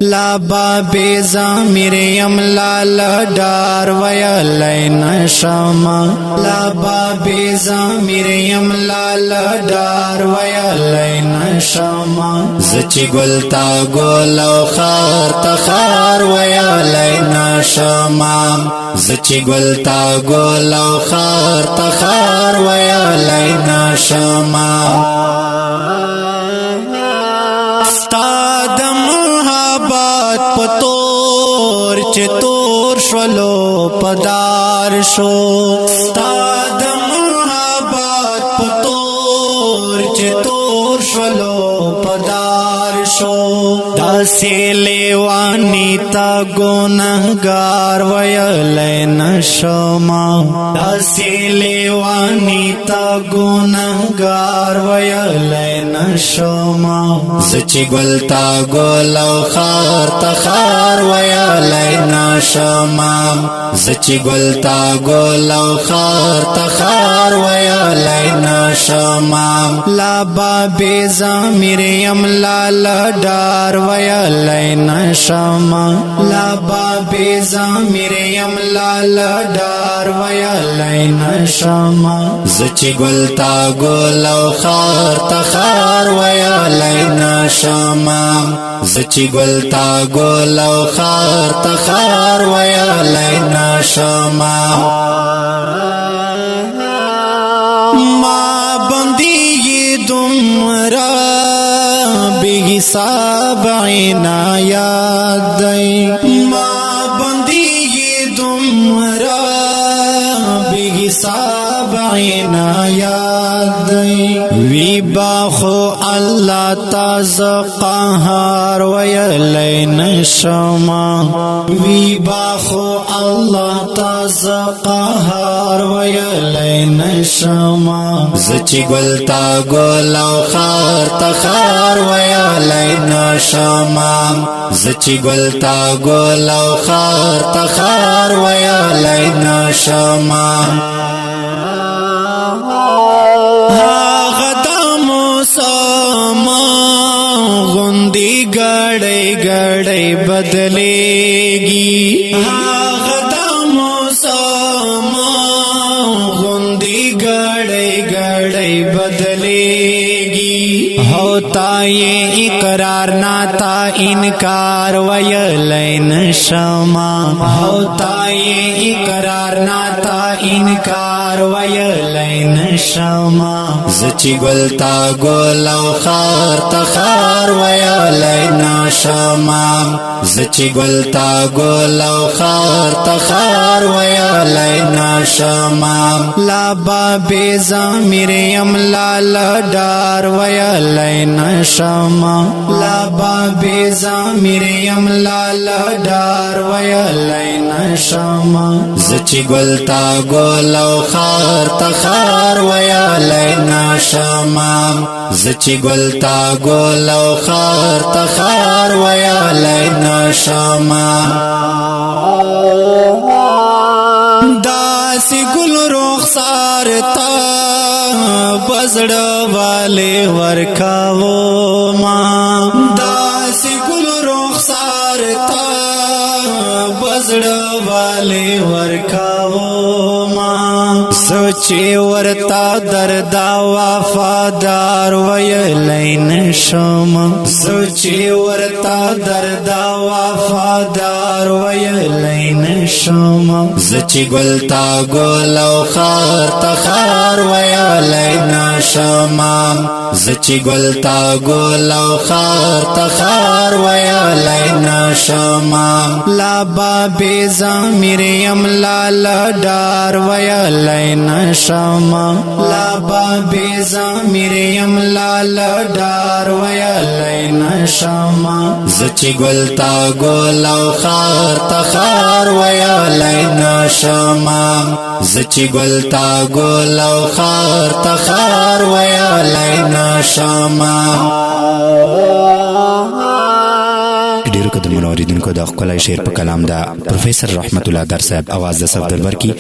لا بابی زامریم لالا ڈار ویلی نشما لا بابی زامریم لالا ڈار ویلی نشما زچی گلتا گولو خار تخار ویلی نشما زچی گلتا گولو خار تخار ویلی نشما استاد محبت پتور چتور شلو پدار شو استاد محبت پتور چتور شلو پدار شو داسی لیوانی تا گناہگار ویلی نشما داسی لیوانی تا گناہگار ویلی نشما زچی گلتا گولو خار تخار ویلی نشما زچی گلتا گولو خار تخار ویلی نشما لا بابی زامریم لالا ڈار ویلی نشما لا بابی زامریم لالا ڈار ویلی نشما زچی گلتا گولو خار تخار ویلی نشما زچی گلتا گولو خار تخار ویلی نشما ما بندی دمرا بی حساب عنایات دی ما بندی دمرا بی حساب عنایات دی وی باخو اللہ تاز قہار ویلی نشما وی باخو اللہ تاز قہار ویلی نشما زچی گلتا گولو خار تخار ویلی نشما زچی گلتا گولو خار تخار ویلی نشما غندی گڑی گڑی بدلے گی غدا موسم غندی گڑی گڑی بدلے گی ہوتا یہ اقرار ناتا انکار ویلی نشما ہوتا یہ اقرار ناتا انکار ویلی نشما زچی گلتا گولو خار تخار ویلی نشما زچی گلتا گولو خار تخار ویلی نشما لا بابی زامریم لالا ڈار ویلی نشما لا بابی زامریم لالا ڈار ویلی نشما زچی گلتا گولو خار تخار ویلی نشما زچی گلتا گولو خار تخار ویلی نشما داسی گل رخسار تا بزڑ والے ورکاو ما داسی گل رخسار تا بزڑ والے ورکاو ما سوچی ورتا دردا وفادار ویلی نشما سوچی ورتا دردا وفادار ویلی نشما زچی گلتا گولو خار تخار ویلی نشما زچی گلتا گولو خار تخار ویلی نشما لا بابی زامریم لالا ڈار ویلی نشما لا بابی زامریم لالا ڈار ویلی نشما زچی گلتا گولو خار تخار ویلی نشما زچی گلتا گولو خار تخار ویلی نشما ډیرو قدرمنو اوریدونکو د ښکلی شعر په کلام د پروفیسر رحمت الله در صاحب اواز د صفدر ورکی